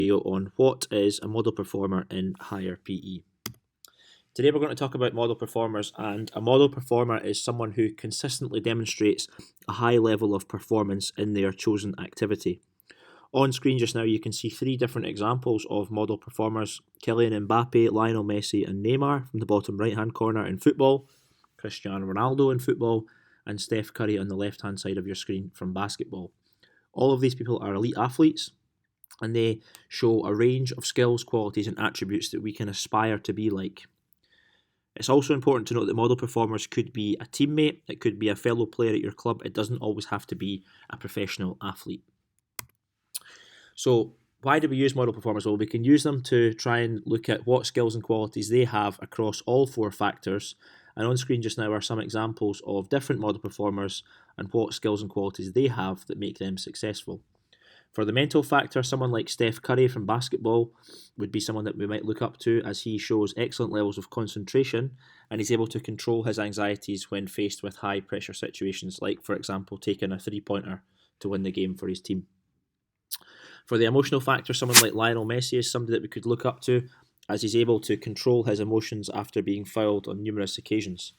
video on what is a model performer in higher PE. Today we're going to talk about model performers, and a model performer is someone who consistently demonstrates a high level of performance in their chosen activity. On screen just now you can see three different examples of model performers: Kylian Mbappe, Lionel Messi and Neymar from the bottom right hand corner in football, Cristiano Ronaldo in football, and Steph Curry on the left hand side of your screen from basketball. All of these people are elite athletes, and they show a range of skills, qualities and attributes that we can aspire to be like. It's also important to note that model performers could be a teammate, it could be a fellow player at your club, it doesn't always have to be a professional athlete. So why do we use model performers? Well, we can use them to try and look at what skills and qualities they have across all four factors. And on screen just now are some examples of different model performers and what skills and qualities they have that make them successful. For the mental factor, someone like Steph Curry from basketball would be someone that we might look up to, as he shows excellent levels of concentration and he's able to control his anxieties when faced with high pressure situations, like, for example, taking a three-pointer to win the game for his team. For the emotional factor, someone like Lionel Messi is somebody that we could look up to, as he's able to control his emotions after being fouled on numerous occasions.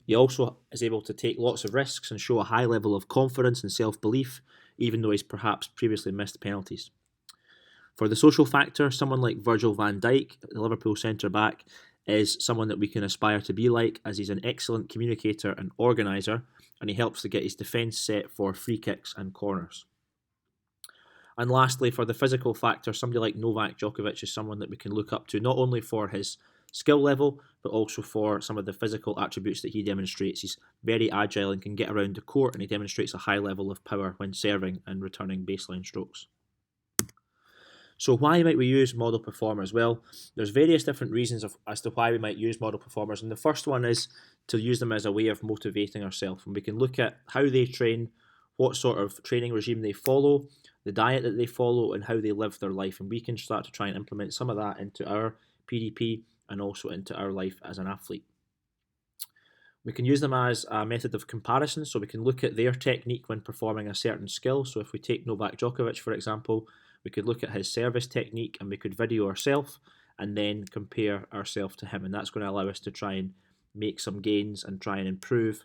He also is able to take lots of risks and show a high level of confidence and self-belief, even though he's perhaps previously missed penalties. For the social factor, someone like Virgil van Dijk, the Liverpool centre-back, is someone that we can aspire to be like, as he's an excellent communicator and organiser, and he helps to get his defence set for free kicks and corners. And lastly, for the physical factor, somebody like Novak Djokovic is someone that we can look up to, not only for his skill level, but also for some of the physical attributes that he demonstrates. He's very agile and can get around the court, and he demonstrates a high level of power when serving and returning baseline strokes. So why might we use model performers? Well, there's various different reasons as to why we might use model performers, and the first one is to use them as a way of motivating ourselves. And we can look at how they train, what sort of training regime they follow, the diet that they follow, and how they live their life. And we can start to try and implement some of that into our PDP and also into our life as an athlete. We can use them as a method of comparison, so we can look at their technique when performing a certain skill. So if we take Novak Djokovic, for example, we could look at his service technique and we could video ourselves and then compare ourselves to him. And that's going to allow us to try and make some gains and try and improve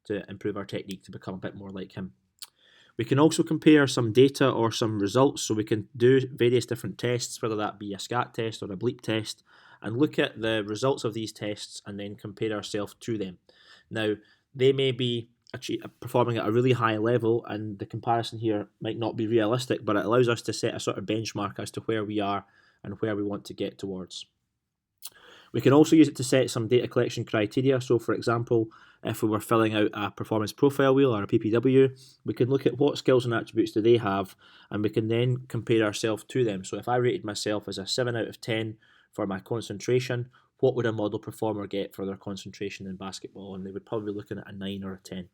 our technique to become a bit more like him. We can also compare some data or some results, so we can do various different tests, whether that be a SCAT test or a bleep test, and look at the results of these tests and then compare ourselves to them. Now, they may be performing at a really high level, and the comparison here might not be realistic, but it allows us to set a sort of benchmark as to where we are and where we want to get towards. We can also use it to set some data collection criteria. So, for example, if we were filling out a performance profile wheel or a PPW, we can look at what skills and attributes do they have, and we can then compare ourselves to them. So if I rated myself as a 7 out of 10 for my concentration, what would a model performer get for their concentration in basketball? And they would probably be looking at a 9 or a 10.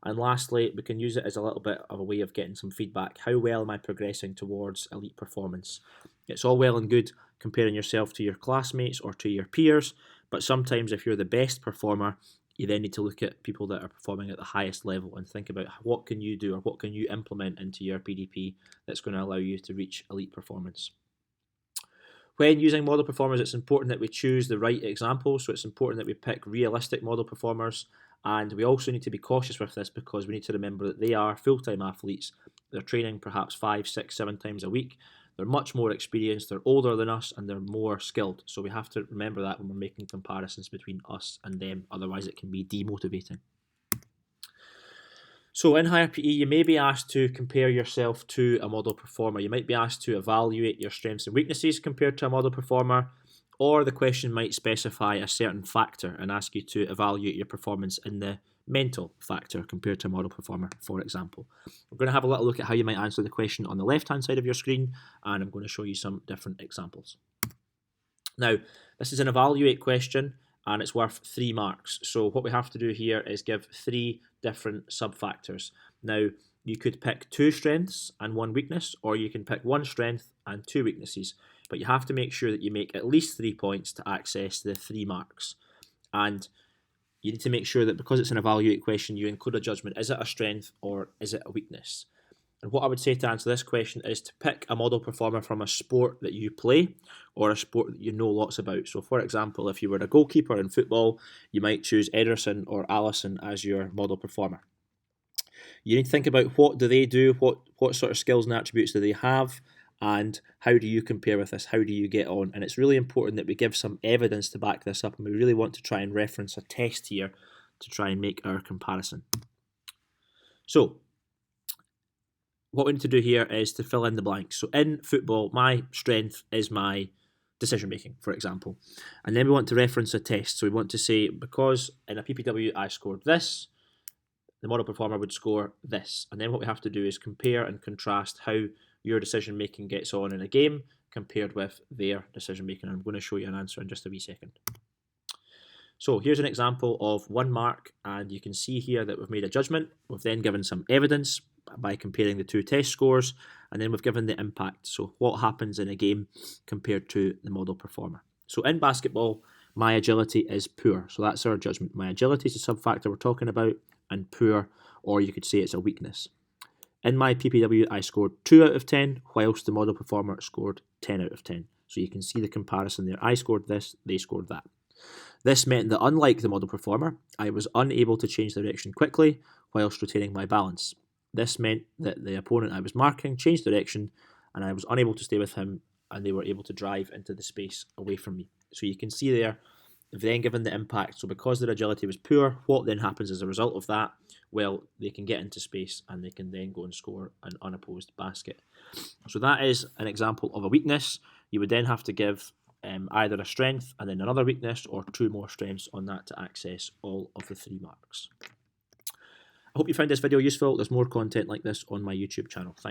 And lastly, we can use it as a little bit of a way of getting some feedback. How well am I progressing towards elite performance? It's all well and good comparing yourself to your classmates or to your peers, but sometimes if you're the best performer, you then need to look at people that are performing at the highest level and think about what can you do or what can you implement into your PDP that's going to allow you to reach elite performance. When using model performers, it's important that we choose the right examples, so it's important that we pick realistic model performers, and we also need to be cautious with this because we need to remember that they are full-time athletes. They're training perhaps 5, 6, 7 times a week. They're much more experienced, they're older than us, and they're more skilled. So we have to remember that when we're making comparisons between us and them, otherwise it can be demotivating. So in higher PE, you may be asked to compare yourself to a model performer. You might be asked to evaluate your strengths and weaknesses compared to a model performer, or the question might specify a certain factor and ask you to evaluate your performance in the mental factor compared to a model performer, for example. We're going to have a little look at how you might answer the question on the left-hand side of your screen, and I'm going to show you some different examples. Now, this is an evaluate question, and it's worth 3 marks. So what we have to do here is give 3 different sub-factors. Now, you could pick 2 strengths and 1 weakness, or you can pick 1 strength and 2 weaknesses. But you have to make sure that you make at least 3 points to access the 3 marks. And you need to make sure that because it's an evaluate question, you include a judgment. Is it a strength or is it a weakness? And what I would say to answer this question is to pick a model performer from a sport that you play or a sport that you know lots about. So, for example, if you were a goalkeeper in football, you might choose Ederson or Alisson as your model performer. You need to think about what do they do, what sort of skills and attributes do they have, and how do you compare with this? How do you get on? And it's really important that we give some evidence to back this up, and we really want to try and reference a test here to try and make our comparison. So, what we need to do here is to fill in the blanks. So in football, my strength is my decision making, for example. And then we want to reference a test. So we want to say, because in a PPW I scored this, the model performer would score this. And then what we have to do is compare and contrast how your decision making gets on in a game compared with their decision making. I'm going to show you an answer in just a wee second. So here's an example of 1 mark, and you can see here that we've made a judgment. We've then given some evidence by comparing the 2 test scores, and then we've given the impact. So what happens in a game compared to the model performer. So in basketball, my agility is poor. So that's our judgment. My agility is a sub-factor we're talking about, and poor, or you could say it's a weakness. In my PPW, I scored 2 out of 10, whilst the model performer scored 10 out of 10. So you can see the comparison there. I scored this, they scored that. This meant that unlike the model performer, I was unable to change direction quickly whilst retaining my balance. This meant that the opponent I was marking changed direction and I was unable to stay with him, and they were able to drive into the space away from me. So you can see there, then given the impact, so because their agility was poor, what then happens as a result of that? Well, they can get into space and they can then go and score an unopposed basket. So that is an example of a weakness. You would then have to give either a strength and then another weakness, or 2 more strengths on that to access all of the 3 marks. I hope you found this video useful. There's more content like this on my YouTube channel. Thanks.